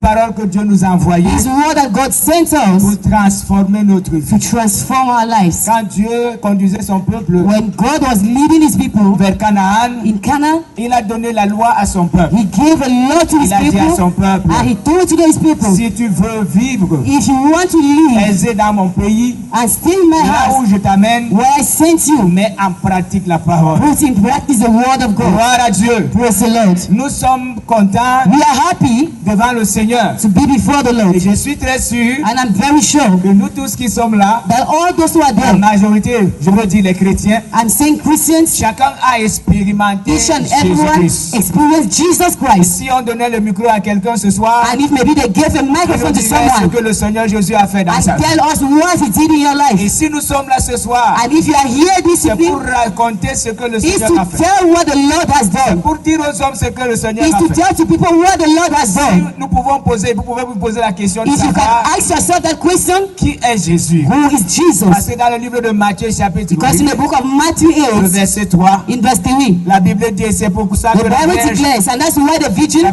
Parole que Dieu nous a envoyée His word that God sent us pour transformer notre to vie. transform our lives. Quand Dieu conduisait son peuple When God was leading his people vers Canaan, in Canaan, il a donné la loi à son peuple. he gave a law to his Il a dit à son people, peuple, and he told to his people, si tu veux vivre if you want to live aisé dans mon pays, and stay in my là où house je t'amène, where I sent you, mets en pratique la parole. put in practice the word of God. Gloire à Dieu. Praise the Lord. Nous sommes contents We are happy devant le Seigneur. to be before the Lord, Et je suis très sûr and I'm very sure que nous tous qui sommes là, that all those who are la there, majorité, je veux dire les chrétiens, I'm saying Christians, chacun a expérimenté each and everyone Jésus-Christ. experienced Jesus Christ. Si on donnait le micro à quelqu'un ce soir, And if maybe they gave a il nous microphone to dirait ce someone que le Seigneur Jésus a fait dans and sa vie. tell us what he did in your Et life, si nous sommes là ce soir, and if you are here this c'est pour evening, raconter ce que le is Seigneur to a fait. tell what the Lord has done, Pour dire aux hommes ce que le Seigneur is a to fait. tell to people what the Lord has Si done. nous pouvons poser, vous pouvez vous poser la question de If you can savoir ask yourself that question, qui est Jésus. who is Jesus? Parce que dans le livre de Matthieu chapitre Because in 8, the book of Matthew le 8, verset 3, in verse 3, la Bible dit c'est pour ça the que la Bible Vierge, declares, and that's why the virgin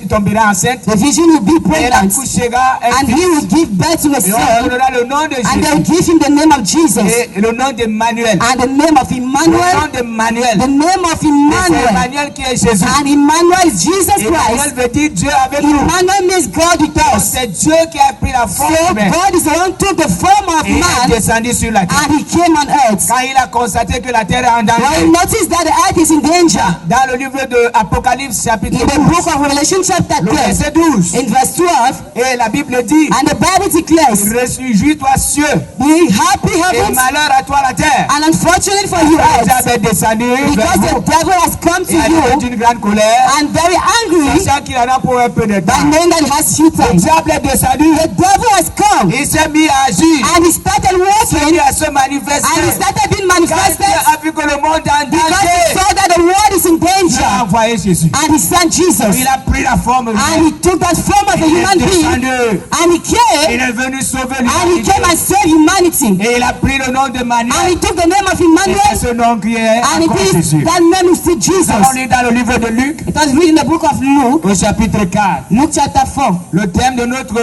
tombera enceinte will be et elle pregnant, accouchera un and he fils. will give birth to a Et on son, donnera le nom de and they'll Jésus give him the name of Jesus, et le nom d'Emmanuel. and the name of Le nom Emmanuel, d'Emmanuel. the name of C'est Emmanuel, Emmanuel qui est Jésus. and Emmanuel is Jesus Emmanuel Christ. veut dire Dieu avec nous. Emmanuel means God with Donc, us. c'est Dieu qui a pris la forme So humaine God is the one who took the form of et il est man, descendu sur la terre. and he came on earth. Quand il a constaté que la terre est en When he danger, noticed that the earth is in danger, dans le livre de Apocalypse chapitre in the 12, book of Revelation chapter le 12, verset 12, in verse 12, et la Bible dit, and the Bible declares, réjouis-toi cieux be happy et heavens, malheur à toi la terre. and unfortunately for you Le earth, diable est descendu because vers the vous devil has come to et avec you, une grande colère, and very angry, sachant qu'il en a pour un peu de by temps. knowing that he has few Le times. diable est descendu, The devil has come, il s'est mis à agir, and he started il s'est working, mis à se and he manifester. started being Quand manifested, il a vu que le monde est en because he danger, saw that the world is in il a danger, envoyé Jésus. and he sent Jesus, Il a pris la forme and humaine. he took that form of a Il human est being, descendu. and he came, Il est venu sauver and he l'humanité. came and saved humanity, Et il a pris le nom de and Manuel. he took the name of Et Emmanuel, c'est ce nom qui est and encore it is Jésus. that name is still Jesus. On lit dans le livre de Luc, It was written in the book of Luke, au chapitre 4. Luke chapter 4, Le thème de notre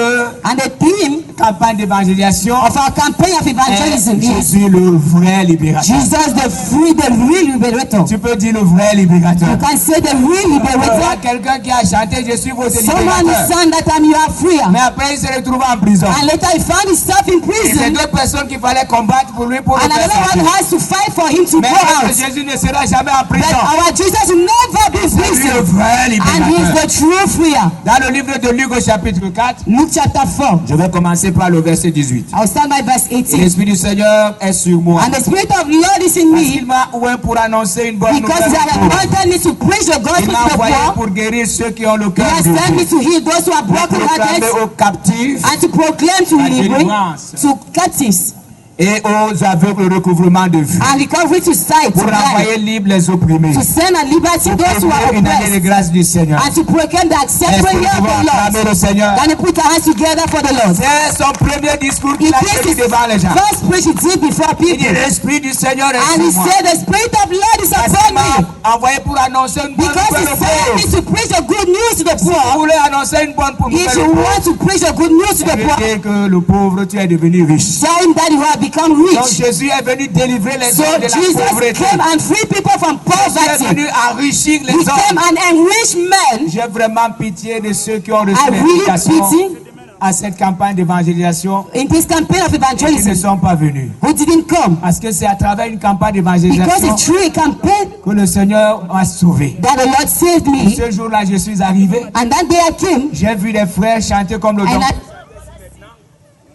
and the theme campagne d'évangélisation of our campaign of est evangelism is Jésus le vrai libérateur. Jesus the real liberator. Tu peux dire le vrai libérateur. You can say the real Il y a liberator. quelqu'un qui a chanté Je suis votre Someone libérateur. sang that time you are free, Mais après il se retrouve en prison. and later he found himself in Et c'est prison, d'autres personnes qu'il fallait combattre pour lui pour le and faire another one sortir. has to fight for him to Mais go notre out. Jésus ne sera jamais en But prison. our Jesus will never be in C'est lui le prison, vrai and he is libérateur. the true freer. Dans le livre de Luc au chapitre 4, Luke chapter 4. je vais commencer par le verset 18. I'll start by verse Et 18. l'Esprit du Seigneur est sur moi. And the Spirit of the Lord is in Parce qu'il me, m'a oint pour annoncer une bonne because nouvelle. he has aux pauvres. anointed me to preach the Il gospel m'a to the envoyé poor. pour guérir ceux qui ont le He cœur has sent me brisé, to heal those who are pour broken-hearted, proclamer aux captifs and to proclaim to La liberate délivrance. to captives, et aux aveugles le recouvrement de vue, and recovery to sight, to pour renvoyer blind, libres les opprimés, to send at liberty pour those who are proclamer une année de oppressed, grâce du Seigneur. and to proclaim the Est-ce acceptable que nous year of pouvons the acclamer Lord. le Seigneur? Then he put our hands together for the Lord. C'est son premier discours He qu'il a did tenu his devant les gens. first preach he did before Il dit people, l'Esprit du Seigneur est and he sur moi. said, the Spirit of the Lord is Parce qu'il upon m'a me, envoyé pour annoncer une bonne because he nouvelle aux sent me pauvres. to preach the good news to the Si vous poor. voulez annoncer une bonne If nouvelle you aux pauvres, want to preach the good news to ça the veut poor, dire que le pauvre, tu es devenu riche. tell him that you have become Donc rich. Jésus est venu délivrer les So hommes de la Jesus pauvreté. came and freed people from Jésus est poverty. venu enrichir les He came hommes. and enriched men. J'ai vraiment pitié de ceux qui ont reçu I really l'invitation pity à cette campagne d'évangélisation in this campaign of et qui ne evangelism sont pas venus. who didn't come, Parce que c'est à travers une campagne because d'évangélisation it's through a campaign que le Seigneur m'a sauvé. that the Lord saved me. Ce jour-là, je suis arrivé. And that day I came, J'ai vu les frères chanter comme le don. and I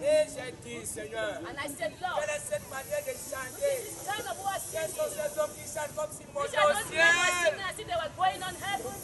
Et j'ai dit, Seigneur, said, Lord, quelle est cette manière de chanter? kind of worship. Quels sont ces hommes qui chantent comme s'ils Which montaient I au don't remember ciel? singing as if they were going on heaven.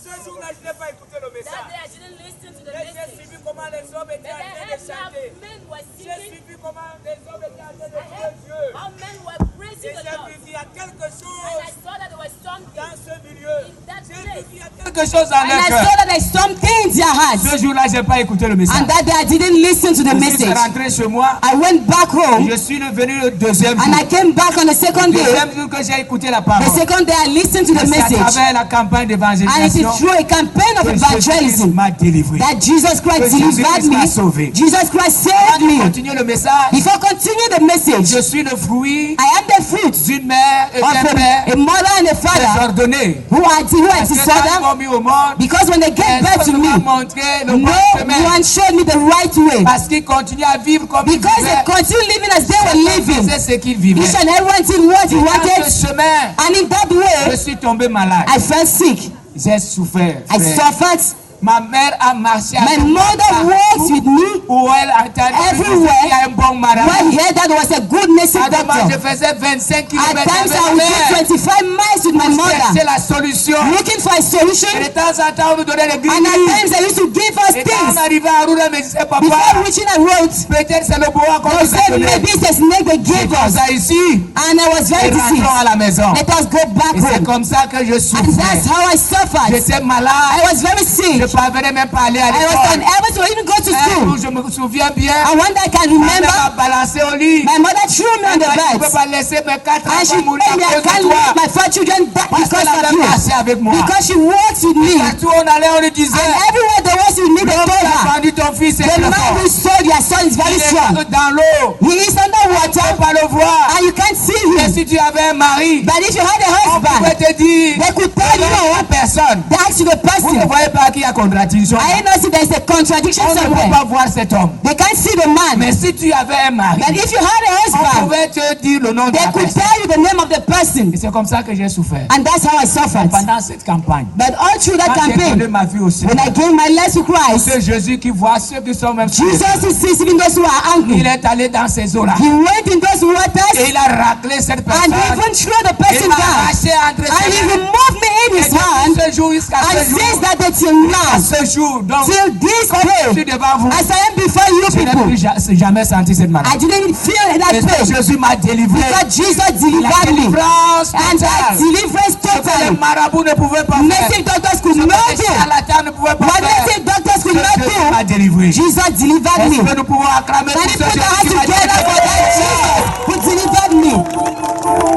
Ce jour-là, je n'ai pas écouté le That message. day I didn't listen to the Mais j'ai message. suivi comment les hommes But étaient I en train de heard chanter. how men were J'ai singing. suivi comment les hommes étaient en train de I louer heard Dieu. how men were Et praising the j'ai Lord. vu qu'il y a quelque And chose I saw that there was something. dans ce milieu. In that J'ai vu place. qu'il y a quelque chose dans and leur I cœur. saw that there's something in their hearts. Ce jour-là, je n'ai pas écouté le message. And that day I didn't listen to the Je suis message. rentré chez moi. I went back home, Je suis venu le deuxième and jour. I came back on the second Le day. deuxième jour que j'ai écouté la The parole. second day I listened to the C'est à message. travers la campagne And it is d'évangélisation through a campaign of que j'ai Jésus evangelism. m'a délivré. That Jesus Christ Que delivered Jésus-Christ m'a sauvé. me. Jesus Christ Avant saved de me. continuer le message, Before continue the message, je suis le fruit I am the fruit d'une mère et of d'un père a mother and a father désordonnés. who are Parce que quand ils disorder. m'ont mis au monde, Because when they gave birth to personne ne m'a me, montré le bon no chemin. one showed me the right way. Parce qu'ils continuaient à vivre comme ils Because they vivaient. continue living as they were living. C'est ce qu'ils vivaient. Each and everyone did what he Dans wanted. ce chemin, And in that je way, suis tombé malade. I felt sick. J'ai souffert. I frère. suffered. Ma mère a marché My avec mother moi walks with me. où elle a entendu Everywhere. qu'il y a un bon marabout. When he heard that there was a good nursing À des moments, je doctor. faisais 25 At km times avec I ma would mère. do 25 miles with my C'est mother, la solution. looking for a solution. Et de temps en temps, on nous donnait les And at grilles. times they used to give us Et quand on things. arrivait à Rouen, elle me disait, papa, Before reaching a road, peut-être c'est le bois qu'on they nous a said donné. maybe it's a snake they Et gave comme us. ça ici, And I was et very diseased. rentrons à la maison. Let us go back Et c'est home. comme ça que je And that's souffrais. how I suffered. J'étais I malade. was very sick. Je ne parvenais même pas aller à I was l'école. unable to even go to Un school. jour, je me souviens bien, And one day I can ma mère remember, m'a balancé au lit. my mother threw me on Elle the m'a dit, tu ne peux bed. pas laisser mes 4 And she enfants told mourir me I à cause can't de toi. leave my 4 children die Parce because qu'elle of avait you. passé avec moi. Because she walks with me. Partout où on allait, on lui disait, And everywhere there was with me, they l'homme told qui a her, vendu ton fils est the très man fort. who sold your son is very Il strong. est dans l'eau. He is Tu ne underwater peux pas le voir. and you can't see Mais him. si tu avais un mari, But if you had a on pouvait husband, te dire, they could tell non, you, à personne. they ask you the Vous ne person. voyez pas qu'il y a contradiction. I know see there is a contradiction On ne peut somewhere. pas voir cet homme. They can't see the man. Mais si tu avais un mari, But if you had a on husband, pouvait te dire le nom de they la could personne. tell you the name of the person. Et c'est comme ça que j'ai souffert. And that's how I suffered. Pendant cette campagne, But all through that quand j'ai donné campaign, ma vie au Seigneur, when I gave my life to Christ, c'est Jésus qui voit ceux qui sont même sauvés. Jesus who sees even those who are Il angry. est allé dans ces eaux-là. He went in those Et waters il a raclé cette and personne. he even threw the Il person m'a down. arraché entre And he ses mains. removed me in Et his hand. depuis ce jour jusqu'à And ce jour, since that day till à now, ce jour, donc, till this je suis day, devant vous. as I am before you Je n'ai people, plus jamais senti cette maladie. I didn't feel Et that pain. Jésus m'a délivré. Because Jesus La delivered me. délivrance And that totale. deliverance Ce que les totally. marabouts ne pouvaient pas faire. Native doctors could Ce que not les do. charlatans ne pouvaient pas What faire. native doctors could not Jésus m'a do, délivré. Jesus delivered Est-ce me. que nous pouvons acclamer Can pour you ce put your Jésus hands qui m'a together for that délivré? Jesus who delivered me?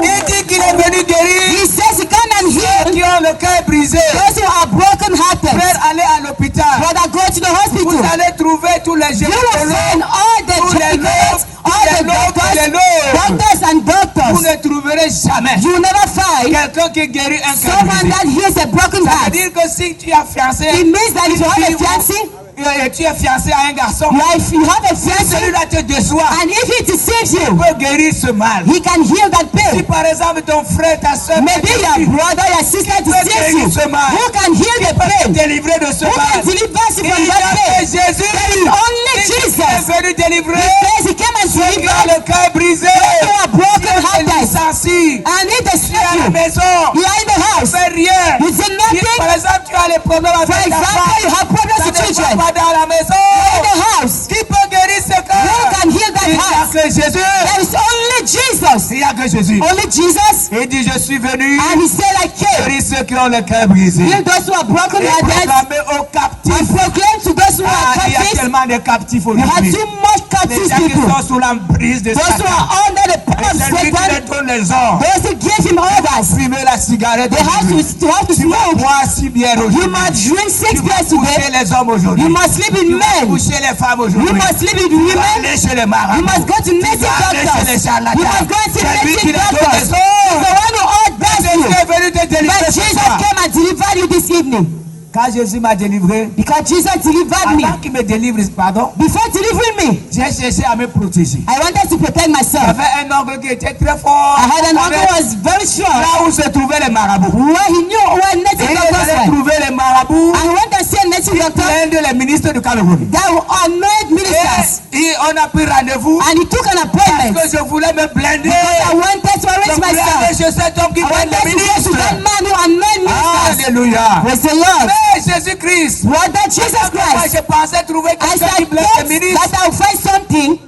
Il dit qu'il est venu guérir He says he come and ceux heal qui ont le cœur brisé. those who are broken hearted. Frère, allez à l'hôpital. Brother, go to the Vous hospital. allez trouver tous les You will find gynécologues, all the tous les gynecolos, all the les doctors, lots. doctors and Vous doctors. ne trouverez jamais You will never find quelqu'un qui guérit un cœur someone brisé. that heals a broken Ça veut heart. dire que si tu as fiancé, It means that if you have a fiancé, et tu es fiancé à un garçon, if you have a fiancé, celui-là te déçoit, and if he deceives il you, peut guérir ce mal. he can heal that Si pain. par exemple ton frère, ta soeur, Maybe your brother, your sister deceives you. Who can heal the peut te pain? délivrer de ce Who can mal. deliver you Il from y that a pain? que Jésus. There is only Il est Jesus. venu délivrer He says he came and ceux qui ont delivered le cœur brisé. who are broken Dieu te hearted. licencie. And he Tu es à la deceives you. maison. You are in the house. Fais rien. You did Si nothing. par exemple tu as les problèmes For avec ta example, you femme, have problems ça with ne va children. pas dans la maison. In the house. Qui peut guérir ce Who cœur? can heal that Il n'y a heart? que Jésus. There is only Jesus. Il n'y a que Jésus. Only Jesus. Il dit, je suis venu And he said, I came. guérir ceux qui ont le cœur brisé. Heal those who are broken Et hearted. proclamer aux And captifs. proclaim to those who Ah, are il y a captives. tellement de captifs You have aujourd'hui. too much Les captive gens qui people. sont sous l'emprise de Those who Satan. are under the power Et of celui qui leur Satan. donne les ordres. Those who give him orders. Fumer la cigarette. They have aujourd'hui. to have to Tu vas smoke. boire 6 bières You aujourd'hui. must drink 6 Tu vas beers coucher today. les hommes aujourd'hui. You must sleep in Tu vas men. coucher les femmes You aujourd'hui. must sleep in Tu vas women. aller chez les You marabouts. must go to Tu native vas aller chez les doctors. charlatans. You must go and see C'est lui qui native leur donne doctors. les The ordres. one who orders Jésus you. est venu te délivrer But ce Jesus soir. came and delivered you this evening. Quand Jésus m'a délivré, Because Jesus delivered me. avant qu'il me délivre, pardon, Before delivering me, j'ai cherché à me protéger. I wanted to protect myself. J'avais un oncle qui était très fort. I had an uncle who was very strong. Là où se trouvaient les marabouts. Where he knew where Et native il doctors allait were. trouver les marabouts. I went and see a native doctor L'un des ministres du Cameroun. that are made ministers. Et on a pris rendez-vous. And he took an appointment. Parce que je voulais me blinder. I wanted to Je arrange voulais aller myself. chez cet homme qui I blinde wanted les to go to ministres. that man who anointed ministers. Alléluia. Praise the Lord. Mais Jésus-Christ. What that Jesus Moi, Christ. je pensais trouver I quelqu'un qui said, blinde les ministres. that I'll find something.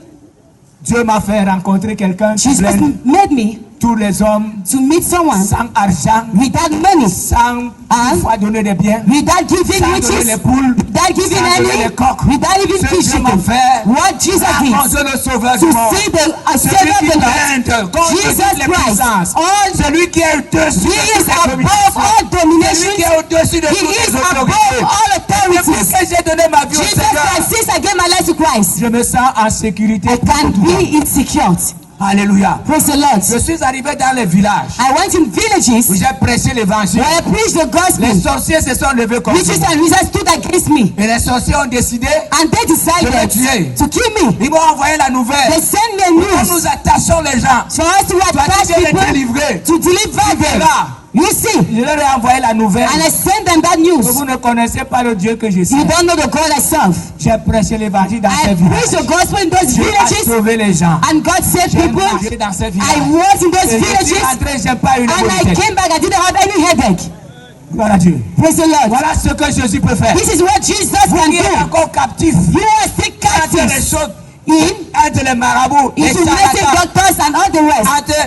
Dieu m'a fait rencontrer quelqu'un qui Jesus blinde made me tous les hommes to meet someone sans argent, without money, sans pouvoir donner des biens, without giving sans donner riches, les poules, without giving sans donner any, les coqs. without even Ce fishing. Dieu m'a fait What Jesus did annoncer le sauveur du to monde. see the Celui Savior qui of the Lord, règne contre Jesus toutes les Christ, puissances. all Celui qui est au-dessus He de is toutes les above dominations. all Celui dominations. qui est au-dessus de He toutes is les above autorités. all Depuis authorities. que j'ai donné ma vie au Jesus Seigneur, Christ, since I gave my life to Christ, je me sens en sécurité. I can tout le temps. be insecure. Alléluia. Praise the Lord. Je suis arrivé dans les villages I went in où villages j'ai prêché l'évangile. where I preached the Les gospel. sorciers se sont levés contre Witches moi. and wizards stood against me, Et les sorciers ont décidé, and they decided tuer. to kill me. ils m'ont envoyé la nouvelle. They sent me a Quand news nous attachons les gens, for us to toi attach tu viens les people délivrer. to deliver them. Là, You see, je leur ai envoyé la nouvelle. and I sent them that news. Vous ne connaissez pas le Dieu que je suis. You don't know the God I serve. J'ai prêché l'évangile dans ces I preached villages. the gospel in those Dieu a villages, sauvé les gens. and God saved J'ai people. mangé dans ces villages. I was in those Et je suis villages, rentré, j'ai pas eu de and I bonne tête. came back. I didn't have any headache. Gloire à Dieu. Praise the Lord. Voilà ce que Jésus peut faire. This is what Jesus Vous can qui êtes do. encore captifs, You are still entre les captives choses, in entre les marabouts, les into meeting charlatans, doctors and all the rest. entre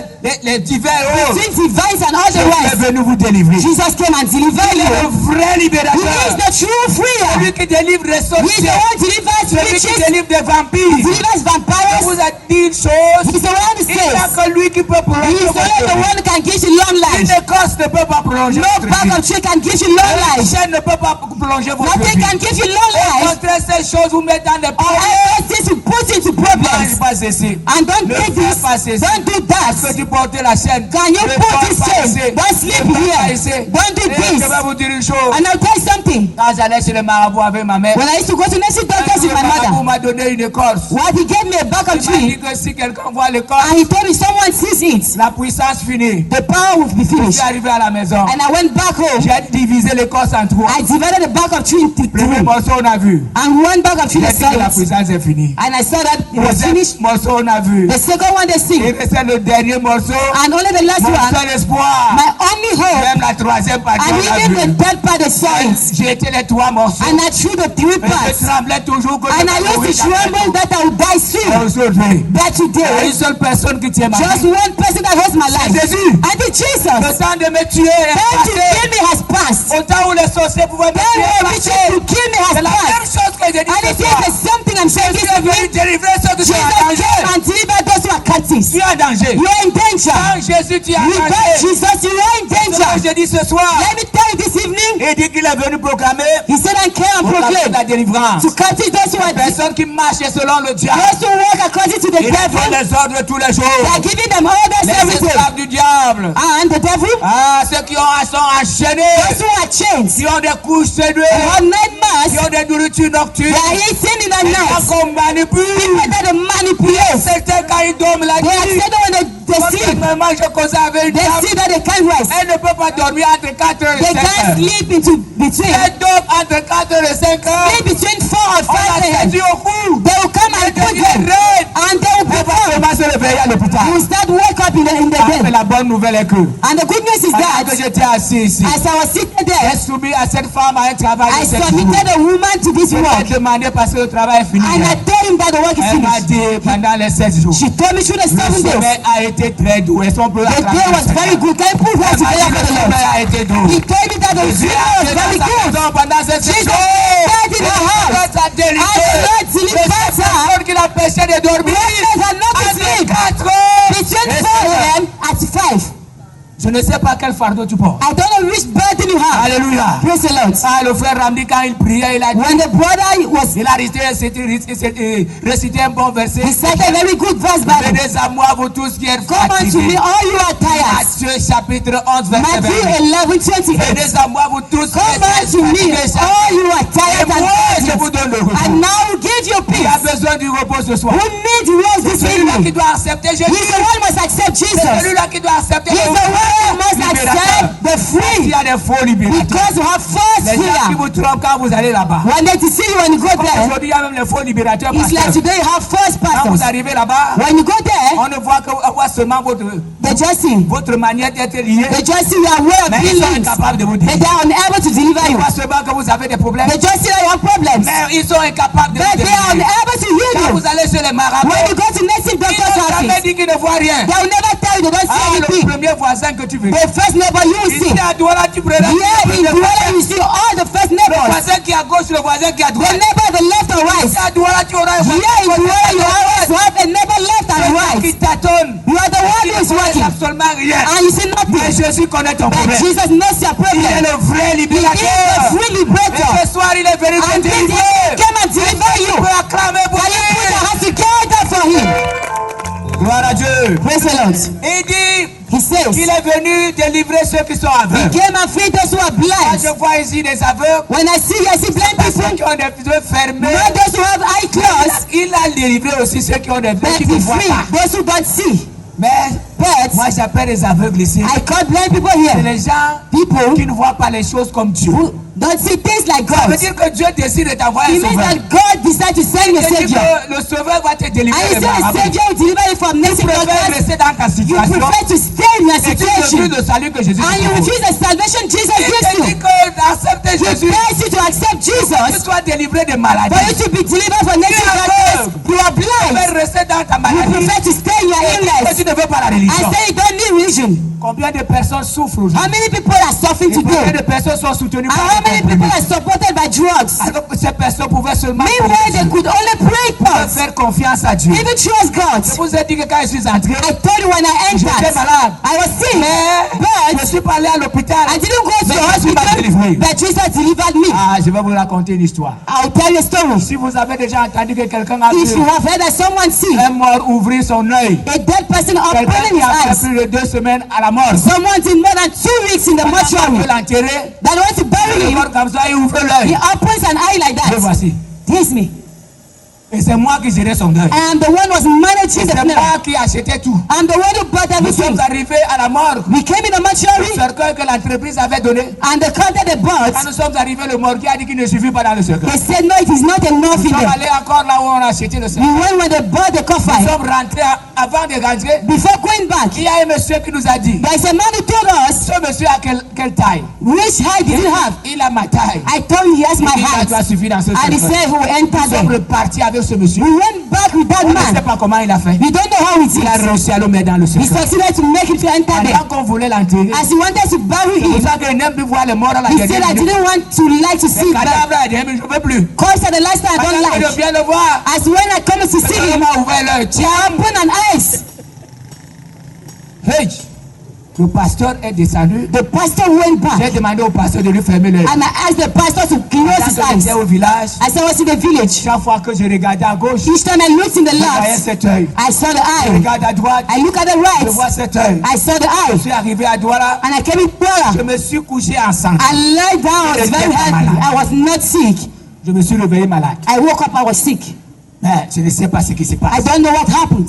les divers autres, Between divines and all the Jésus est rest. venu vous délivrer. Jesus came and delivered Il est le you. vrai He is libérateur. the true freer. Celui qui délivre les He is sorciers. the one who delivers Celui qui witches, délivre des vampires. delivers Il vampires. vous a dit une chose. He's the one who Il n'y a says. que lui qui peut He prolonger is only the votre vie. one who can give you long Une life. écorce ne peut pas prolonger No votre bag vie. of tree can give you long Une life. chaîne ne peut pas prolonger votre Nothing vie. can give you long Au life. contraire, ces choses vous mettent dans des Or problèmes. else this will put you into Ne mange problems. pas ceci. And don't Ne take fais pas this. ceci. Don't do Est-ce que that. tu portes la chaîne? Can you Ne put porte this pas chain? ici. Don't sleep Ne porte pas here. ici. Don't do Et this. je vais vous dire une chose. And I'll tell you something. Quand j'allais chez le marabout avec ma mère, When I used to go to nursing doctors with le my marabout mother, m'a donné une écorce. what he gave me a bag Il of m'a dit tree, que si quelqu'un voit l'écorce, and he told me someone sees it, la puissance finit. the power will be Je suis finished. arrivé à la maison. And I went back home. J'ai divisé l'écorce en trois. I divided the bag of tree into Premier three, morceau, on a vu. and one bag of tree J'ai they dit que la saw it. puissance est finie. And I saw that it was Deuxième finished. morceau, on a vu. The second one they Il see, restait le dernier morceau. and only the last Mon one, seul espoir. my only hope, Même la troisième partie, and on a even the vu. third part they saw it. J'ai été les trois morceaux. And I threw the three Mais parts, je tremblais toujours que and I je used to tremble that I would die soon. Aujourd'hui, But il y a today, une seule personne qui tient ma just vie. one person that holds my life, Jésus. and it's Jesus. Le temps de me tuer est Time to passé. kill me has passed. Au temps où les sorciers pouvaient me Time tuer est when witches passé. to kill me has C'est la même passed. chose que j'ai dit And ce it is soir. the same thing I'm saying Jésus this est venu evening. délivrer ceux qui sont Jesus en came danger. and delivered those who are captives. Tu es en danger. You are in danger. Sans Jésus, tu es en Without danger. Jesus, you are in C'est ce que danger. j'ai dit ce soir. Let me tell you this evening, Il dit qu'il est venu proclamer he said I came and la proclaim délivrance. to captive those who are Personne qui marche selon le diable. those who walk according to the Il devil. donne les ordres tous les They jours. are giving them orders Les every day. esclaves du diable. And the devil, Ah, ceux qui sont enchaînés, those who are chained, qui ont des couches who séduites, have night qui mass, ont des nourritures nocturnes, they are eating in the et night. qu'on manipule. People that they manipulate. Certains quand ils dorment la They are nuit, said when they sleep, moi je cause avec une they dame, see that they can't rest. elle ne peut pas dormir entre 4 heures et They 5 can't heures. sleep into between. Elle dort entre 4 heures et 5 heures. Sleep between 4 and On 5 a a.m. saisi au cou. They will come and Elle put devient them, reine. and they will Elle va perform. seulement se réveiller à l'hôpital. You will start wake up in the Mais bed. la bonne nouvelle est que, And the good news is pendant that que j'étais assis ici, as I was sitting there, j'ai soumis à cette femme à un travail I de 7 jours. submitted a woman to this Je lui ai work, demandé parce que le travail est fini. and I told him that the work is Elle m'a finished. dit pendant les 7 jours. She told me through the Le 7 days. sommeil a été très doux. Est-ce qu'on peut The day was very good. Can you put her Elle m'a together dit for le the sommeil Lord? a été doux. He told me that the Jésus dinner a was été very dans sa good. maison pendant ces 7 Jesus jours. stayed in her house. Dieu t'a délivré. And the Lord delivered her. Personne qui l'empêchait de dormir. Prophets are not to Entre sleep 4 heures. between et 4 5 heures. a.m. at 5. Je ne sais pas quel fardeau tu portes. I don't know which burden you have. Alléluia. Praise the Lord. Ah, le frère Ramdi, quand il priait, il a dit, When the brother was, il a récité un bon verset. he said a very good verse, Bible. Venez à moi, vous tous qui êtes Come unto me, fatigués. all you are tired. Matthieu chapitre 11, verset Matthew 20. 11:28. Venez à moi, vous tous qui Come êtes unto me, fatigués. all you are Et tired moi, je and vous burdened, donne le repos. and now will give you Qui a peace. besoin du repos ce soir? Who needs rest this Celui-là qui evening? doit accepter Jésus. He's the one who must accept C'est Jesus. celui-là qui doit accepter He's le the one who must libérateur. accept the Il free. y a des faux libérateurs. Because you have false Les gens qui freedom. vous trompent quand vous allez là-bas. When they see you, when you go there, Aujourd'hui, il y a même les faux libérateurs. it's like pasteurs. today you have false Quand vous pastors. arrivez là-bas, When you go there, on ne voit que voit seulement they just see. votre manière d'être lié. They just see your way of Mais ils sont dealing. incapables de vous But dire. they are unable to deliver Ils you. voient seulement que vous avez des problèmes. They just see that you have problems. Mais ils sont incapables de But vous they are délivrer. unable to Quand heal vous you. allez chez les marabouts, When you go to native ils doctor's n'ont jamais office, dit dit qu'ils ne voient rien. They will never tell you they don't see Ah, le anything. premier voisin que tu veux. The first neighbor you will see. Ici à Douala, tu prends Here in Douala, you see all the first le neighbors. voisin qui est à gauche, le voisin qui est à The droite. neighbor on the left and right. Ici à Douala, tu auras un voisin Here in qui Douala, you always est have a neighbor left and qui right. tâtonne. You are the one Qui who ne is connaît working. absolument rien. And you see Mais nothing. Jésus connaît ton But problème. Jesus knows your Il est problem. le vrai He is the libérateur. free Et liberator. ce soir, il est venu te And this délivrer. day, come and deliver Tu you. peux acclamer pour Can you put lui. your hands together for him? Gloire à Dieu. Praise the Lord. Il dit He says, qu'il est venu délivrer ceux qui sont He aveugles. came and freed those who are Moi, blind. je vois ici des aveugles, When I see blind pas ceux people, qui ont des yeux fermés. not those who have eye closed, Il a délivré aussi ceux qui ont des yeux but qui He ne voient freed pas. those who don't see. Mais But moi, j'appelle les aveugles ici. I call blind people C'est here les gens people qui ne voient pas les choses comme Dieu. who don't see things like Ça veut God. dire que Dieu décide de t'envoyer It un means sauveur. that God decided to send a Il dit savior. que le sauveur va te And délivrer He de said the marabouts. savior will deliver you from Tu nature préfères darkness. rester dans ta You situation prefer to stay in your et tu situation. refuses le salut que Jésus And te you propose. refuse the salvation Jesus Il gives te dit you. que d'accepter He Jésus, begs you to accept que tu Jesus sois délivré de for maladie. you to be delivered from nature darkness. You are Tu blind. préfères rester dans ta You maladie prefer to stay in your et que illness. tu ne veux pas la I religion. say you don't need religion. Combien de personnes souffrent How aujourd'hui? many people are suffering Et combien today? de personnes sont soutenues And par how les many people comprimés? are supported by drugs? Alors que ces personnes pouvaient seulement Meanwhile, they could only pray first. faire confiance à Dieu. Even trust God. Je vous ai dit que quand je suis entré, I told you when I j'étais entered, malade. I was sick. Mais je But suis pas allé à l'hôpital. I didn't go to Mais the Jésus m'a hospital, délivré. but Jesus delivered me. Ah, je vais vous raconter une histoire. I'll tell you a story. Si vous avez déjà entendu que quelqu'un a If you vu have heard that someone see un mort ouvrir son œil, a dead person quelqu'un opening qui his a fait eyes, plus de 2 semaines à la mort, someone's in more than 2 weeks in the on veut mortuary, l'enterrer, that wants to bury il est him, mort comme ça, il ouvre he l'œil. opens an eye like Le that. voici. Here's me. Et c'est moi qui gérais son œil. I am the one was Et managing the c'est funeral. moi qui achetais tout. I'm the one who bought Nous everything. sommes arrivés à la morgue. We came in the Le mortuary cercueil que l'entreprise avait donné. and the counter they bought, Quand nous sommes arrivés, le morgue a dit qu'il ne suffit pas dans le cercueil. they said no, it is not enough Nous in sommes there. allés encore là où on a acheté le We cercueil. went when they bought the Nous coffin. sommes rentrés avant de rentrer. Before going back, Il y a un monsieur qui nous a dit, there is a man who told us ce monsieur a quelle taille? which height did he have. Il a ma taille. I told him he has my Il a height. doit suffire dans ce And he cercueil. said he will enter Nous sommes there. repartis avec ce monsieur. We went back with that On ne sait man. pas comment il a fait. We don't know how it Il a is. réussi à le mettre dans le He cercueil. succeeded to make him to enter there. Pendant qu'on voulait l'enterrer, As he wanted to bury c'est pour him, ça qu'il n'aime plus voir les morts à la he said, dernière I minute. didn't want to like to see Le that. cadavre a dit, mais je ne veux plus. Cause at the last time I Pendant don't que je like. viens le voir, As when I come to see il him, m'a ouvert l'œil. he Tiens, opened an eyes. hey, le pasteur est descendu. The pastor went J'ai back demandé au pasteur de lui fermer l'œil. and I asked the pastor to close his Quand eyes. j'étais au village, I said, I was in the village. chaque fois que je regardais à gauche, Each time I looked in the je voyais left, cet œil. I saw the Je eye. regarde à droite, I look at the je right, vois cet œil. I saw the Je eye. suis arrivé à Douala, And I came in je prayer. me suis couché en santé. I lay down, I was very happy. I was not sick. Je me suis réveillé malade. I woke up, I was sick. Mais je ne sais pas ce qui se I passe. don't know what happened.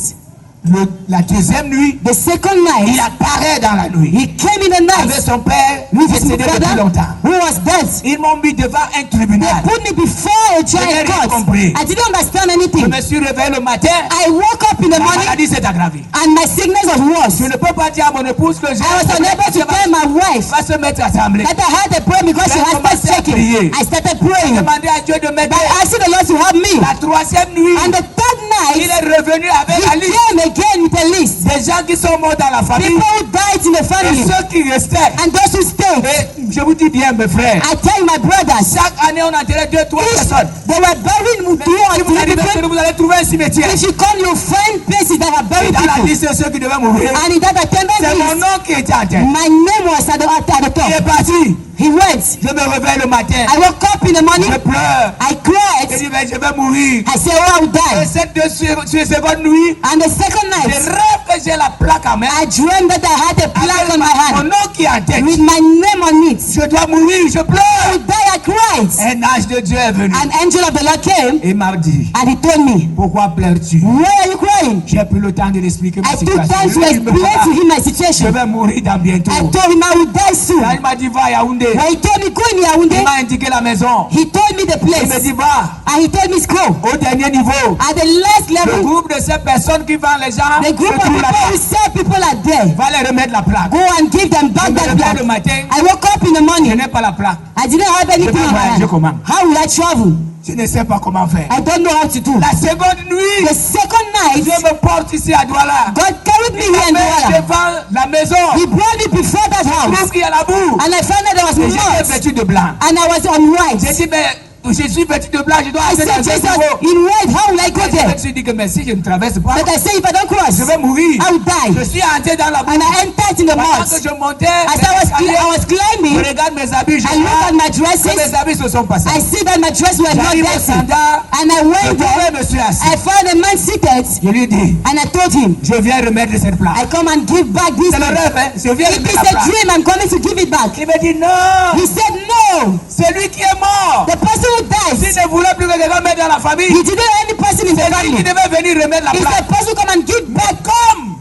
La deuxième nuit, The second il night, apparaît dans la nuit. he came in the Avec night son père, with his décédé depuis brother longtemps. who was dead. Ils m'ont mis devant un They tribunal. put me before a Je n'ai giant rien court. compris. I didn't understand Je anything. me suis réveillé le matin, I woke up in the la morning maladie s'est aggravée. and my sickness was worse. Je ne peux pas dire à mon épouse que j'ai I was unable to tell my wife va se mettre à trembler. that I had a prayer because she had started shaking. I started J'ai praying. demandé à Dieu de m'aider. I asked the Lord to help me. La troisième nuit, And the third il night, est revenu avec he la liste came again with a list. des gens qui sont morts dans la famille People who died in the et family ceux qui restaient. and those who stayed. Et je vous dis bien, mes frères, I tell you, my brothers, chaque année on enterrait 2-3 personnes. they were burying with two Si or vous three arrivez chez people. nous, vous allez trouver un cimetière. If you come, you'll find places that have Et buried dans la people. liste de ceux qui devaient mourir, And in that attendance c'est mon list, nom qui était en tête. my name was at the Il est top. parti. He went. Je me réveille le matin. I woke up in the morning. Je pleure. I Je cried. dis, mais je vais mourir. I said, oh, I'll Et die. cette seconde nuit, And the second je night, rêve que j'ai la plaque en main. I dreamed that I had a plaque on my Mon hand nom qui est en tête. with my name on it. Je dois mourir, je I pleure. would die. I cried. Un ange de Dieu est venu. An angel of the Lord came Et m'a dit, and he told me, pourquoi pleures-tu? why are you crying? J'ai pris le temps de l'expliquer ma I took situation. time to Il me explain to dit, him my je situation. vais mourir dans bientôt. I told him I would die soon. Là, il m'a dit, va à Yaoundé. When he told me go in Il Yaoundé, m'a indiqué la maison. he told me the Il me place. dit, va And he told me go. au dernier niveau. At the last Le level, groupe de ces personnes qui vendent les gens, the group se of trouve people là-bas. who sell people are there. Va les remettre la plaque. Go and give them Je back me that réveille le plaque. matin, I woke up in the je morning. n'ai pas la plaque. I didn't have anything vais on my voyager hand. comment? How will I travel? Je ne sais pas comment faire. I don't know how to do. La seconde nuit, The second night, je me porte ici à Douala. God carried me here in Mais Douala. devant la maison, He brought me before that je trouve house. qu'il y a la boue. And I found that there was Et j'étais mud. vêtu de blanc. And I was on J'ai white. dit, mais je suis vêtu de blanc, je dois I aller said, dans Jesus, le niveau. in white, how will I go Je there? me suis dit que mais si je ne traverse pas, But I say, if I don't cross, je vais mourir. I will die. Je suis entré dans la boue. And I entered in the Pendant que mud. je montais, As I was climbing, je regarde mes habits, je I look vois at my que dresses. mes habits se sont passés. I see that my dress were not J'arrive au dirty. standard, And I je went there. me suis assis. I found a man seated. Je lui dis, And I told him, je viens remettre cette plaque. I come and give back this C'est le thing. rêve, hein? Je viens If remettre it's la a plaque. dream, I'm coming to give it back. Il me dit non, He said, no. c'est lui qui est mort. The person who S'il dies, ne voulait plus que quelqu'un mette dans la famille, he didn't know any person in the c'est lui family. qui devait venir remettre la He's plaque. the person who come and give back.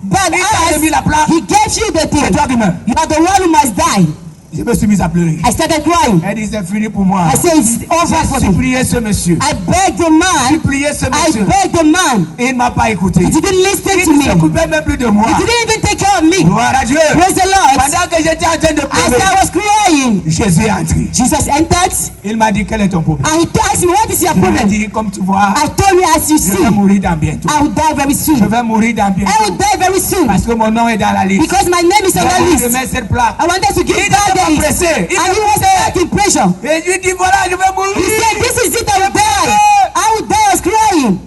But Il t'a remis la as plaque, he gave you the c'est thing, toi qui meurs. you are the one who must die. Je me suis mis à pleurer. I started crying. Elle dit c'est fini pour moi. I said, it's over for J'ai me. supplié ce monsieur. I begged the J'ai man. supplié ce I monsieur. begged the man. Et il ne m'a pas écouté. He didn't listen Il to ne me. s'occupait même plus de moi. He didn't even take care of me. Gloire à Dieu. Praise the Lord. Pendant que j'étais en train de As pleurer, I was crying, Jésus est entré. Jesus entered Il m'a dit quel est ton problème. and he asked me, what is your Il m'a problem? dit comme tu vois, I told me, as you je see, vais mourir dans bientôt. I will die very Je soon. vais mourir dans I bientôt. will die very soon Parce que mon nom est dans la liste. because my name is on that Je list. mets cette plaque. I wanted to give Il back n'était pas the list. pressé. Il And he me was poussait. not in pressure. Et je lui dis voilà, je vais He mourir. said, this is it, I will die. I will die, I was crying.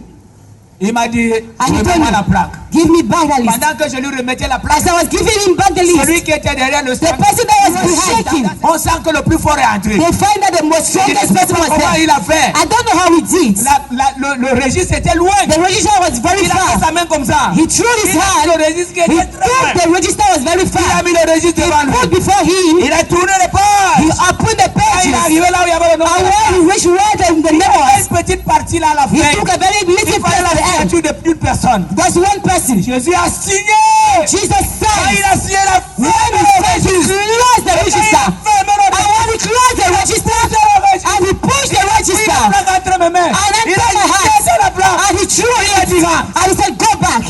Il m'a dit, And he told remets-moi la me, plaque. give me back that list. Pendant que je lui remettais la plaque, As I was giving him back the list, celui qui était derrière le the stand, person that was shaking, on sent que le plus fort est entré. they find that the most Je ne strongest sais pas person was comment there. il a fait. I don't know how he did. Le registre était loin. The register was very Il a fait far. sa main comme ça. He threw his Il a mis hand. le registre qui He était très loin. thought the register was very Il a far. mis le registre devant He put lui. before him. Il a tourné les He pages. opened the Quand il est pages. arrivé là où il y avait le nom, And when he reached where the il name a fait was, une petite partie là à la he fin. took a very Il little fallait place la at the end. signature d'une personne. There's one person. Jésus a signé. Jesus Quand signed. il a signé la When he said he closed the register, and when he closed the register, and he pushed the register, and entered my hand, and he threw it, and he said, go back.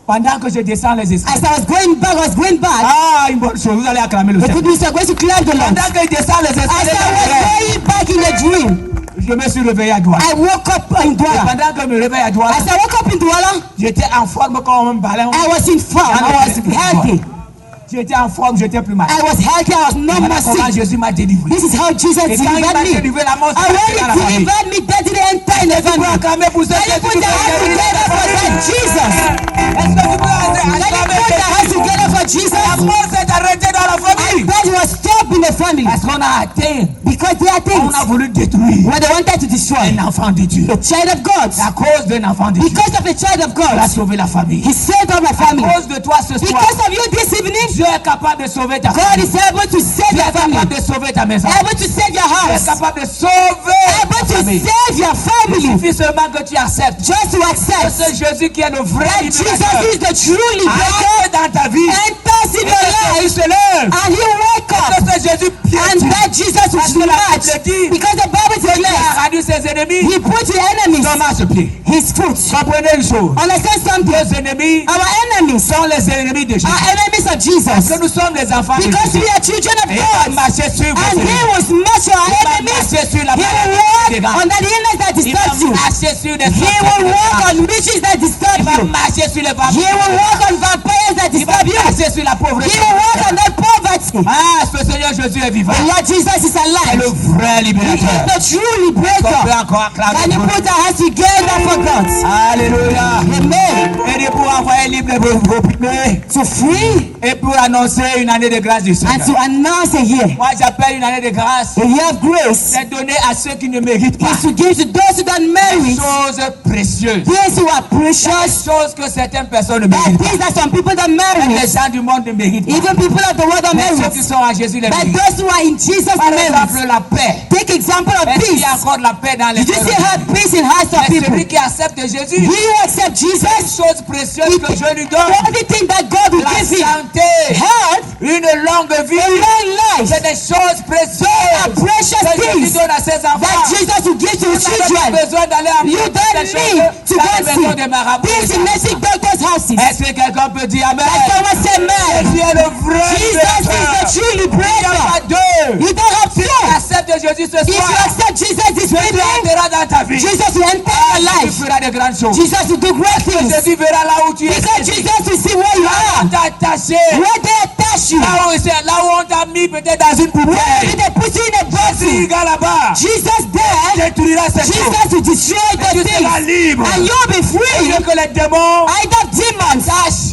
Pendant que je descends les escaliers. As I was going back, Ah, une bonne chose, vous allez acclamer le the Seigneur. good news are going to clear the Lord. Pendant qu'il descend les As escaliers, I was going back in a dream, je me suis réveillé à Douala. I woke up in Et Douala. pendant que je me réveille à Douala, As I woke up in Douala, j'étais en forme comme un ballon. I was in form. I was healthy. J'étais en forme, j'étais plus mal. I was healthy. I was not Voilà more comment sick. Jésus m'a délivré. This is how Jesus Et quand il delivered m'a me. délivré, la mort And s'est when passée dans la he famille. delivered me, that didn't enter in the Tu peux family. acclamer pour ça. Can you put your hands together for that Jesus? Est-ce que tu peux Can you acclamer put your hands together for La Jesus? mort s'est arrêtée dans la famille. That was stopped in the family Parce qu'on a atteint, because there are on things a voulu détruire where they wanted to destroy un enfant de Dieu. a child of God. À cause d'un enfant de Dieu, Because of a child of il a God, sauvé la famille. He saved all my À family. cause de toi ce soir, Because of you this evening, Dieu est capable de sauver ta God famille. is able to save Dieu your est capable family, de sauver ta maison. able to save your Dieu est house, capable de sauver able ta to famille. save your Il family. suffit seulement que tu acceptes Just to que accept c'est Jésus qui est le vrai that libérateur. Jesus is the true liberator, Entre dans ta vie. enters in Et your que Jésus life, se lève. and He wake Que up, c'est Jésus and piétine. that Jesus Parce will que la Bible march. dit, Because the Bible il declares, a réduit ses ennemis. He put the enemies Thomas ce pied. His foot. Comprenez une chose. Understand something? Nos ennemis Our enemies sont les ennemis de Jésus. are enemies of Parce Jesus. que nous sommes les enfants de Because Jésus. we are children of Et il va God. marcher sur vos And He ennemis. will smash your Il va enemies. marcher sur la He maladie will des walk gars. on the illness that Il disturbs va you. marcher sur les He will walk on witches that disturb Il va you. marcher sur les He vampires. will walk on vampires that Il va disturb you. marcher sur la He pauvreté. will walk on that poverty. Ah, ce Seigneur Jésus est vivant. The Lord Jesus is C'est le alive. vrai He is libérateur. the true On peut liberator. encore acclamer. Can you put our hands together for God? Alléluia. Amen. Et pour envoyer libre vos primés To free et pour annoncer une année de grâce du and Seigneur. to announce a year. Moi j'appelle une année de grâce. A year of grace C'est donné à ceux qui ne méritent pas. is to give to those who don't Des merit, choses précieuses. those who are Des precious, choses que certaines personnes ne that méritent pas. things that some people don't Même merit. les gens du monde ne méritent pas. Even people of the world don't Mais ceux merit. qui sont en Jésus les But méritent. those who are in Jesus Par merit. exemple, la paix. Take example of Est-ce qu'il peace. y a encore de la paix dans les Did you cœurs see de how Jésus? peace in hearts of Mais people? celui qui accepte Jésus, He who accept des Jesus, choses précieuses he que Je lui donne the only thing that God will la give him, santé, health, une longue vie. a long life, C'est des choses précieuses precious que Jésus things donne à ses that enfants. Jesus will give to his Vous n'avez pas children. besoin d'aller en You don't need to go dans and les maisons des see marabouts. these in native doctors' houses. Est-ce que quelqu'un peut dire Amen? Let someone say amen. Jésus est le vrai Jesus is the libérateur. true Il n'y a liberator. pas deux. You don't have Si tu two. acceptes Jésus ce If you soir, accept Jesus this Jésus evening, entrera dans ta vie. Jesus will enter your Tu life. feras de grandes choses. Jesus will do great things. Jésus verra là où tu es. Because Jesus will see where you On are, t'a attaché. where they attach you, Là où on t'a mis peut-être dans une where poubelle. they put you in a Jésus, bottle. gars là-bas, Jesus there, détruira ces choses. Jesus will destroy Et the tu seras things, libre. and you'll be Au free. lieu que les démons Either demons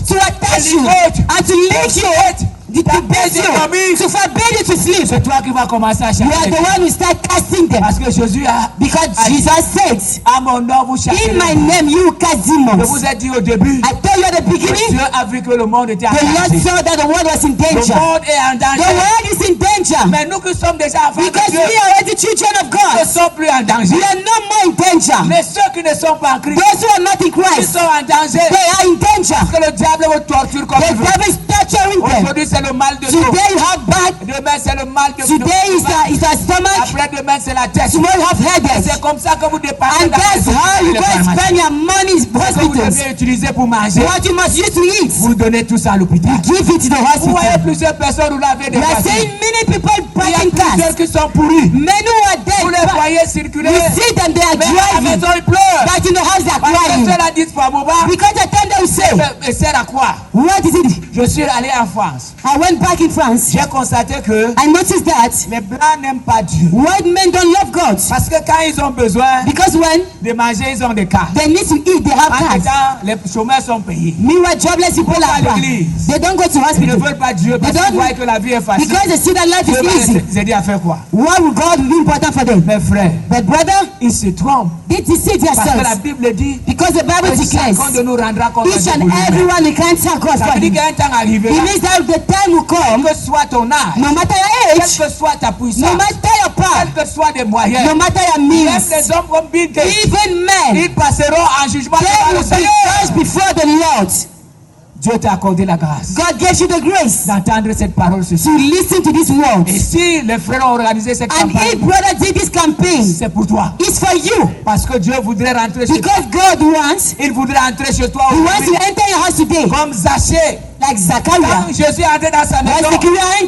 to attach you and to lead you, to base you, to forbid you to sleep. c'est toi qui vas commencer à You are chercher. the one who start casting them. Parce que Jésus a Because Jesus said, à mon nom vous cherchez. in my name you cast Je demons. vous ai dit au début, I told you at the que beginning, Dieu a vu que le monde était en the Lord danger. saw that the world was in Le danger. monde est en The danger. world is in danger. Mais nous qui sommes déjà enfants Because de Dieu, we are already children of ne God. sommes plus en danger. We are no more in danger. Mais ceux qui ne sont pas en Christ, Those who are not in ils Christ, sont en danger. they are in danger. Parce que le diable vous torture comme The il veut. devil is torturing them. Aujourd'hui c'est le mal de dos. Today you have back. Demain c'est le mal de dos. Today is a stomach. Après demain c'est la tête. Tomorrow you have headache. C'est comme ça que vous dépensez And dans that's les how you les go and pharmacies. spend your money in Ce que vous hospitals. devez utiliser pour manger, What you must use to eat, vous donnez tout ça à l'hôpital. give it to the Vous voyez hospital. plusieurs personnes où laver des We are voitures. saying many people Il y a parking plusieurs cars. qui sont pourris. Many who are Vous les dead. voyez circuler. We see them, they are Mais à la driving. maison ils pleurent. But in the house they are Parce que crying. ceux-là disent pas Boba, Because the time they will say, mais sert à quoi? what is it? Je suis allé en France. I went back in France. J'ai constaté que I noticed that les blancs n'aiment pas Dieu. white men don't love God. Parce que quand ils ont besoin Because when de manger, ils ont des cartes. they need to eat, they have En cars. temps, les chômeurs sont payés. Meanwhile, jobless people Pas are à poor. l'église. They don't go to Ils ne hospital. veulent pas Dieu parce They qu'ils don't- voient que la vie est facile. Because they see that life Dieu is va easy. les aider à faire quoi? What will God be important for them? Mes frères, But brother, ils se trompent. they deceive Parce que la themselves. Bible dit Because the Bible que declares chacun de nous rendra compte each de and nous lui-même. everyone they can't tell God Ça for veut dire him. qu'un temps arrivera, It means that the time will come, quel que soit ton âge, no matter your quelle age, que soit ta no puissance, matter your power, quels que soient des moyens, no matter your même means, les hommes comme Bill Gates, even men, ils passeront en jugement they devant will le be Seigneur. judged before the Lord. Dieu t'a accordé la grâce God gives you the grace d'entendre cette parole ce to soir. listen to these Et words. si les frères ont organisé cette And if campagne, brother did this campaign, c'est pour toi. it's for you. Parce que Dieu voudrait rentrer chez toi. Because God wants, Il voudrait entrer chez toi He wants to aujourd'hui. enter your house today. Comme Zachée. Like Quand Zachariah. Jésus est entré dans sa As maison,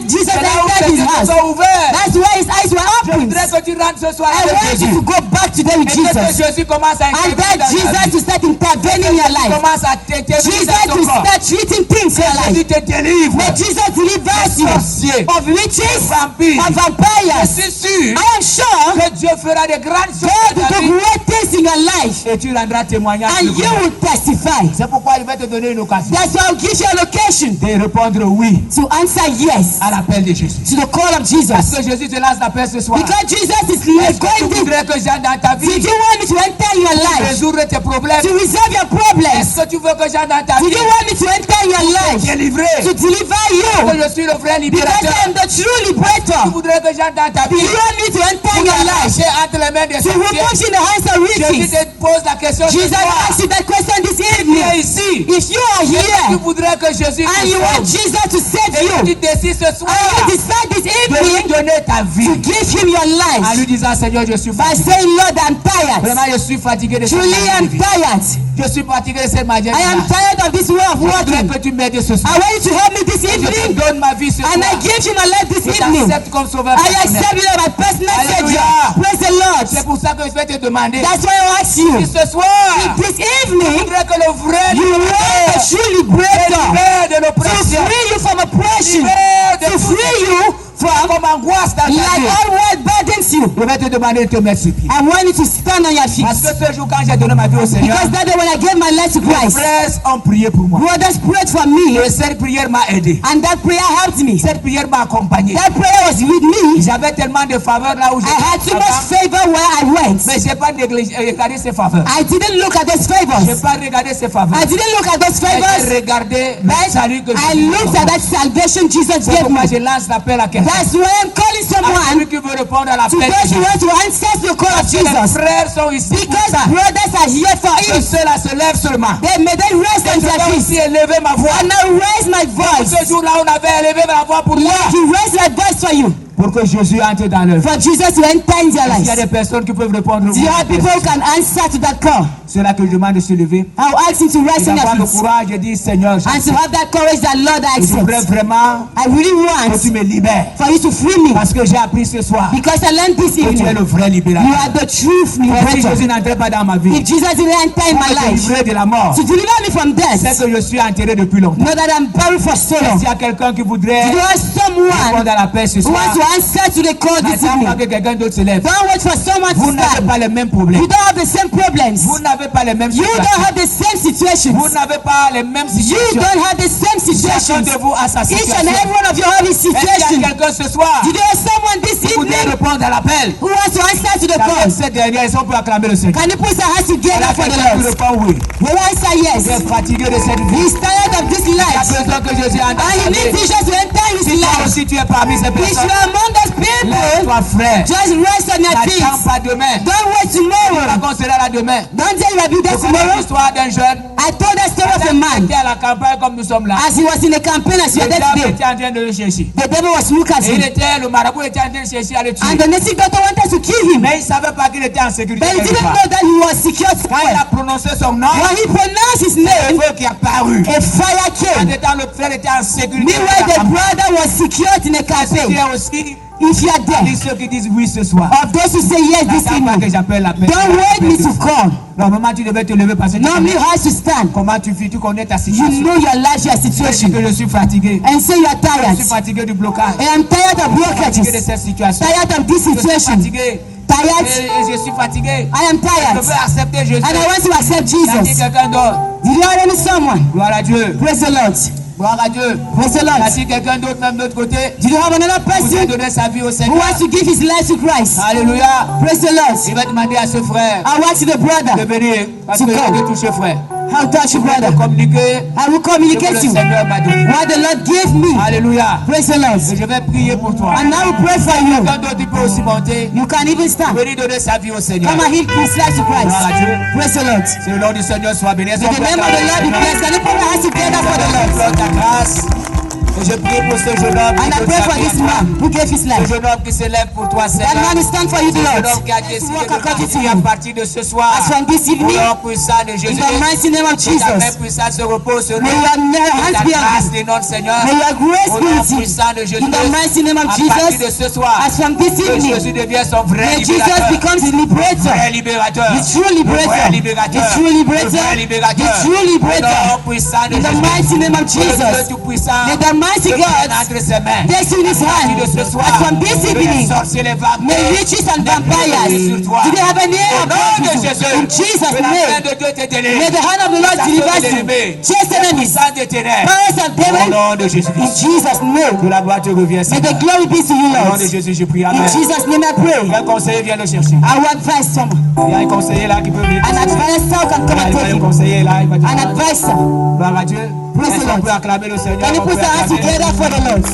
Jesus c'est là où entered ses his yeux house. sont ouverts. That's why his eyes were Je opened. voudrais que tu rentres ce soir I avec want you Jésus. to go back today with Et que Jesus. Jésus commence à And intervenir that dans ta Jesus vie. to start intervening in your life. Commence à t'intervenir Jesus dans to ton corps. start treating things in your Jésus life. te délivre. May Jesus delivers you Sorcier. of witches, Vampire. of Je vampires. suis sûr I am sure que Dieu fera de grandes choses God dans will ta do vie great things in your life. et tu rendras témoignage. And you will testify. C'est pourquoi il va te donner une occasion That's why I'll give you a location de répondre oui to answer yes à l'appel de Jésus. to the call of Parce Jesus. que Jésus te lance l'appel ce soir. Because Jesus is Est-ce que tu going to, voudrais que j'aille dans ta vie did you want me to enter your life? résoudre tes problèmes? To resolve your problems? Est-ce que tu veux que j'aille dans ta Did vie you want me to enter your life? délivrer? To deliver Que you? je suis le vrai Because libérateur. I am the true Tu liberator. voudrais que j'aille dans ta Do vie you want me to enter pour your life? t'arracher entre les mains des To remove sorciers? you in the hands of Jésus witches? te pose la question ce Jesus soir. asked you that question this Tu es evening. ici. If you are Tu here voudrais que Jésus and te you want sauve. Jesus to save Et you, tu décides ce soir and you decide this de lui evening donner ta vie to give him your en life lui disant Seigneur, je suis by fatigué. saying, Lord, I'm tired. Vraiment, je suis fatigué de cette Truly, manière de I'm vivre. tired. Je suis fatigué de cette manière de I am vivre. tired of this way of Je voudrais working. que tu m'aides ce I soir. want you to help me this Je te evening, donne ma vie ce soir. and I give you my life this Je evening. t'accepte comme sauveur I personnel. accept you as my personal Alléluia. Savior. Praise the Lord. C'est pour ça que je vais te demander. That's why I ask you Si ce soir, this je evening, voudrais que le vrai you want a libérateur true liberator libère de to l'oppression, free you from oppression, libère de to tout free you from comme angoisse dans ta like vie. all what burdens you. Je vais te demander de te mettre sur pied. I want you to stand on your feet. Parce que ce jour, quand j'ai donné ma vie au Seigneur, Because that day when I gave my life to les Christ, frères ont prié pour moi. brothers prayed for me, Et cette prière m'a aidé. and that prayer helped me. Cette prière m'a accompagné. That prayer was with me. J'avais tellement de faveurs là où I had j'étais. too much favor where I went. Mais je n'ai pas regardé ces faveurs. I didn't look at those Je n'ai favors. pas regardé ces faveurs. I didn't look at those J'ai favors. regardé le But salut que I Jésus looked m'a at that salvation Jesus C'est gave pourquoi me. je lance l'appel à quelqu'un. That's why I'm calling À celui someone qui veut répondre à to l'appel l'appel de Because you Jésus. want to answer the call of Parce que les Jesus. frères sont ici pour Because ça. brothers are here for Que it. ceux-là se lèvent seulement. May they rest Et on je their vais aussi feet. élever ma voix. And I raise my voice. Ce jour-là, on avait élevé ma voix pour toi. Like you raise my voice for you. Pour que Jésus entre dans l'œuvre. For Jesus to enter in their Il y a lives. des personnes qui peuvent répondre. Do you have people who can answer to that call? C'est là que je demande de se lever. I'll ask him to Et rise on d'avoir their le feet. courage de dire Seigneur, And to j'accepte. have that courage that Lord I Je voudrais accept. vraiment I really que want tu me libères. for you to free me. Parce que j'ai appris ce soir Because I learned this que tu es evening. le vrai You libérateur. are the truth Si liberator. Jésus n'entrait pas dans ma vie, If Jesus didn't enter in pour my me life délivrer de la mort, to deliver me from c'est death, que je suis enterré depuis longtemps. know that I'm buried for so long. S'il y a quelqu'un qui voudrait You are répondre someone à l'appel ce who soir, wants to answer to the call this n'attends pas evening. que quelqu'un d'autre se lève. Don't wait for someone Vous to n'avez stand. pas les mêmes problèmes. You don't have the same problems. Vous n'avez pas les mêmes You situations. don't have the same situations. Vous n'avez pas les mêmes You situations. don't have the same Chacun situations. de vous a sa Each and situation. every one of you have his Est-ce qu'il y situation. a quelqu'un ce soir Did you have someone this qui voudrait evening répondre à l'appel? who wants to answer to the call? Cette dernière, est-ce qu'on peut acclamer le Seigneur? Can you put your hands Il y together a for the quelqu'un qui Lord? répond oui. We answer Il yes. est fatigué de cette vie. He's tired of this Il a life. besoin que Jésus entre And he dans sa needs vie. Jesus to enter his Si toi life. aussi tu es parmi ces If you personnes, are among those people, lève-toi frère. just rest on your feet. N'attends pas demain. Don't wait tomorrow. Quand on sera là demain. Don't tell you I'll be there Je connais tomorrow. l'histoire d'un jeune I told the story of a qui man. était à la campagne comme nous sommes là. As he was in the campaign as you Le are there diable today, était en train de le chercher. the devil was looking at Et him. le marabout était en train de chercher à le And tuer. the native doctor wanted to kill him. Mais il ne savait pas qu'il était en sécurité But he quelque didn't part. know that he was secured. Quand il a prononcé son nom, When he pronounced his le name, feu qui a paru. a fire En came. étant le frère était en sécurité. Meanwhile, the brother was secured in a Il campaign. y a aussi If you are there, ceux qui disent oui ce soir. of those who say yes this N'attends pas que evening, j'appelle l'appel. don't wait me to come. Normalement, tu devais te lever parce que tu Normally, connais you have to stand. comment tu vis, tu connais ta You situation. know your life, your Tu dis situation, que je suis fatigué. and say you are Je tired. suis fatigué du blocage. And I'm tired of Fatigué de blockages, cette situation. tired of this Je suis situation, fatigué. tired. Et je suis fatigué. I am Je tired, veux accepter Jésus. and I want to accept Il y a dit Jesus. quelqu'un d'autre. Did you already someone? Gloire à Dieu. Praise the Lord. Gloire à Dieu. Praise the Il y a Lord. dit quelqu'un d'autre, même de l'autre côté, Did you have another qui voudrait person donner sa vie au who Seigneur. wants to give his life to Christ? Alléluia. Praise the Lord. Il va demander à ce frère I want the de brother. venir. Parce To qu'il come. veut te toucher, frère. How touch you, De brother? communiquer I will ce que communicate le to you Seigneur m'a donné. what the Lord gave me. Alléluia. Praise the Lord. Et je vais prier pour toi. And I will pray for you. Quelqu'un d'autre, il peut aussi monter. You can even stand. Venir donner sa vie au Seigneur. Come and heal his life to Christ. Gloire à Dieu. Praise the Lord. Que le nom du Seigneur soit béni. Est-ce May qu'on the peut name of the acclamer Lord le be Seigneur? blessed. Can you put your hands together for the Lord? Lord, ta grâce. Et je prie pour ce jeune homme And I qui pray for donne this sa vie à toi. man who gave his Ce life. jeune homme qui se lève pour toi, That Seigneur. man is stand for you, Ce the jeune Lord. homme qui a To décidé walk de according to partir à you. partir de ce soir. As from this Au evening, nom puissant de in Jésus. the mighty name of Que ta main Jesus, puissante se repose sur lui. may your Que hands ta be on grâce him. dénonce, Seigneur. May your grace Au be nom with him. puissant de Jésus. In the mighty name of À partir de Jesus, ce soir, as from this que evening, Jésus devienne son vrai may Jesus libérateur. becomes the Vrai liberator. libérateur. The true liberator. Vrai The libérateur. true liberator. Le vrai libérateur. The true Au nom liberator. puissant de In the Jésus. mighty name of Que le Dieu Jesus, tout-puissant may the mighty te prenne God entre ses mains. place you in his À partir hand. de ce soir, As from this que les evening, sorciers, les vampires, may witches and n'aient plus vampires, de sur toi. do they have any Au nom de air Jésus, in Jesus' que la main name? de Dieu te délivre. May the hand of the Lord deliver you. Chase enemies, Puissance des ténèbres. powers of Au devil, nom de in Jésus-Christ. Jesus' name. Que la gloire te revienne. May the Seigneur. glory be to you, Au nom Lord. de Jésus, je prie. In Amen. Jesus' name I pray. Un conseiller vient le chercher. I will advise someone. Il y a un conseiller là qui peut venir. An advisor can come and take Un him. conseiller là, il va te An prendre. advisor. Gloire à Dieu. Praise the Est-ce qu'on Lord. peut acclamer le Seigneur? Can you On put peut your hands acclamer. together for the Lord?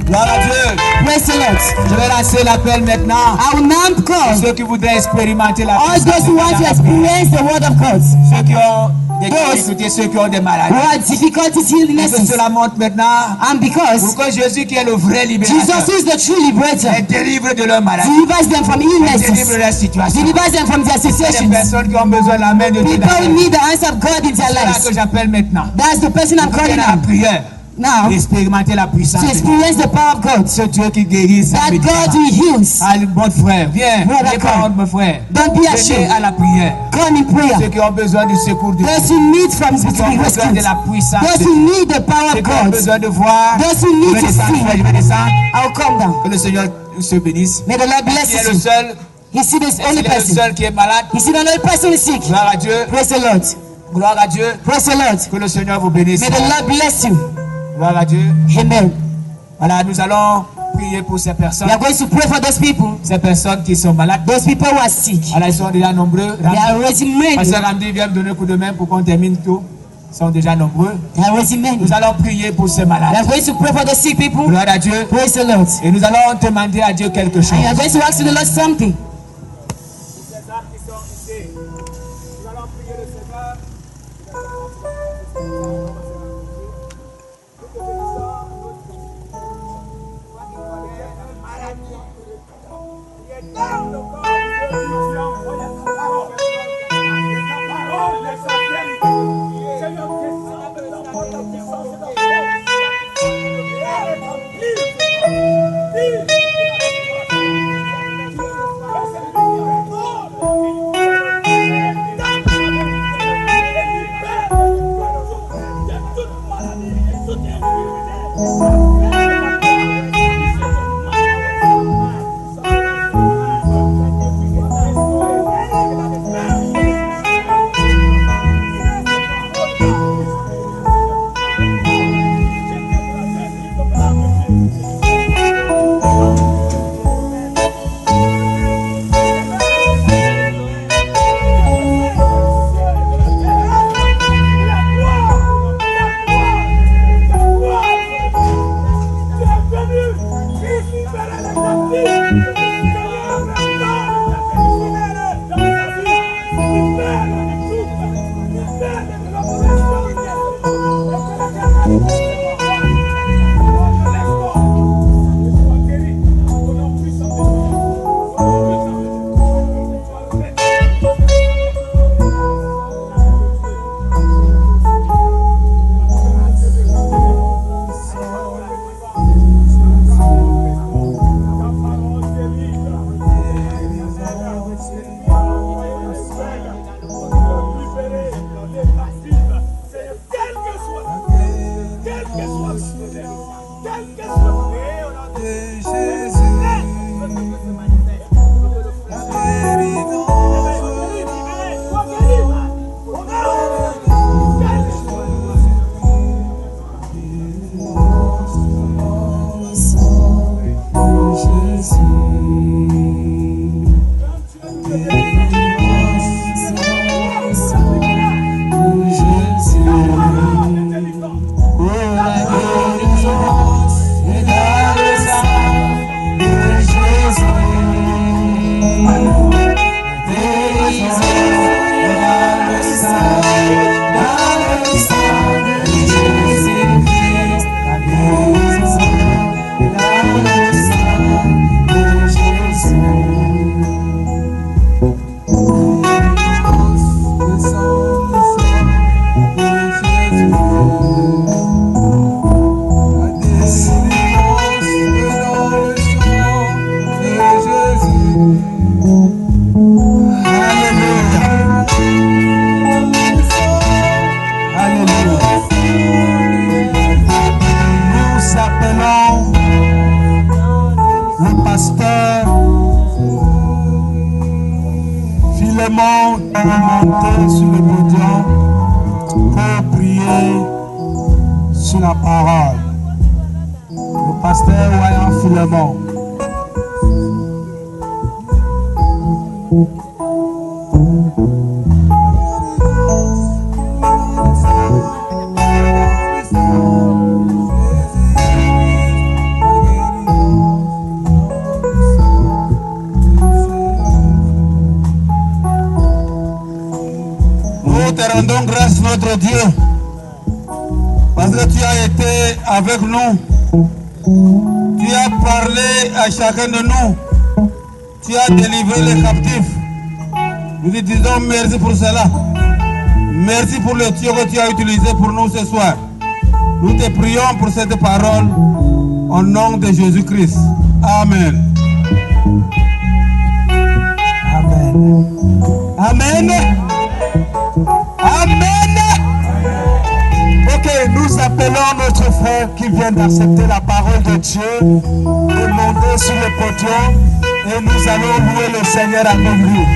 Gloire à Dieu. Praise the Lord. Je vais lancer l'appel maintenant. I will now call Ceux qui voudraient expérimenter la all puissance those de who want Dieu to dans la prière. experience the word of God, Ceux qui ont des Those difficultés, ceux qui ont des maladies. who have difficulties, Et que illnesses, cela montre maintenant and because pour que Jésus qui est le vrai libérateur Jesus is the true liberator, les délivre de leur maladie, delivers them from délivre illnesses, de leur situation. delivers them from their Il y a des situations. personnes qui ont besoin de la main de Dieu dans People leur who vie. need the hands of God in their C'est là lives. que j'appelle maintenant. That's the person I'm Pour calling qu'il y ait la now. prière, Now, expérimenter la puissance to de Dieu. experience the power of God. Ce Dieu qui guérit sa That vie. God who heals. Allez, bon frère, viens. Brother, Viens come. par mon frère. Don't be Venez ashamed. à la prière. Come in prayer. Ceux qui ont besoin du secours de Dieu. Those who need from Ceux qui ont be besoin de rescued. la puissance Those de who Dieu. need the power Ceux of qui ont God. besoin de voir. Those who Je need vais to descendre, see. frère, je vais descendre. I'll come down. Que le Seigneur se bénisse. May the Lord bless S'il est le you. seul, He's the only s'il est le person. seul qui est malade, He's the only person who is sick. gloire à Dieu. Praise the Lord. Gloire à Dieu. Praise the Lord. Que le Seigneur vous bénisse. May the Lord bless you. Gloire à Dieu. Amen. Voilà, nous allons prier pour ces personnes. We are going to pray for those people. Ces personnes qui sont malades. Those people who are sick. Voilà, ils sont déjà nombreux. They are already many. Pasteur Ramdi vient me donner un coup de main pour qu'on termine tout. sont déjà nombreux. There are already many. Nous allons prier pour ce We malade. are going to pray for the sick people. Gloire à Dieu. Praise the Lord. Et nous allons demander à Dieu quelque chose. And you are going to ask the Lord something. Nous te rendons grâce, notre Dieu, parce que tu as été avec nous. Tu as parlé à chacun de nous. Tu as délivré les captifs. Nous te disons merci pour cela. Merci pour le Dieu que tu as utilisé pour nous ce soir. Nous te prions pour cette parole au nom de Jésus-Christ. Amen. Amen. Amen. Amen. Ok, nous appelons notre frère qui vient d'accepter la parole de Dieu de monter sur le podium et nous allons louer le Seigneur avec lui.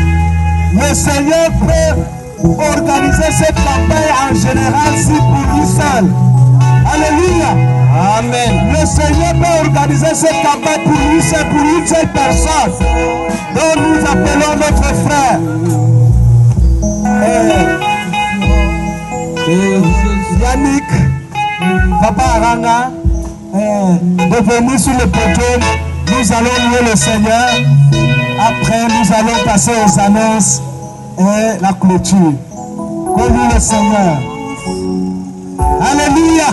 Le Seigneur peut organiser cette campagne en général si pour lui seul. Alléluia. Amen. Le Seigneur peut organiser cette campagne pour lui seul, pour une seule personne. Donc nous appelons notre frère. Yannick, Papa Aranga, de venir sur le podium. Nous allons louer le Seigneur. Après, nous allons passer aux annonces et la clôture. Qu'on loue le Seigneur. Alléluia.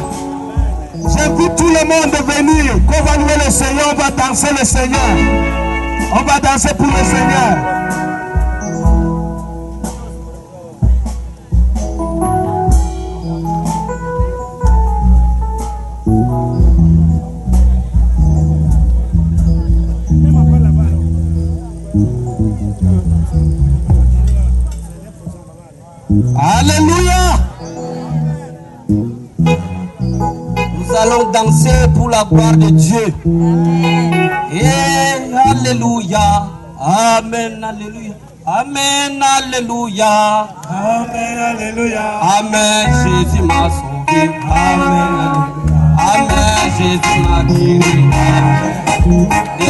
J'invite tout le monde de venir. Qu'on va louer le Seigneur. On va danser le Seigneur. On va danser pour le Seigneur. Alléluia. Nous allons danser pour la gloire de Dieu. Et alléluia. Amen, alléluia. Amen, alléluia. Amen, alléluia. Amen, Jésus m'a sauvé. Amen, alléluia. Amen, Jésus m'a guéri. Et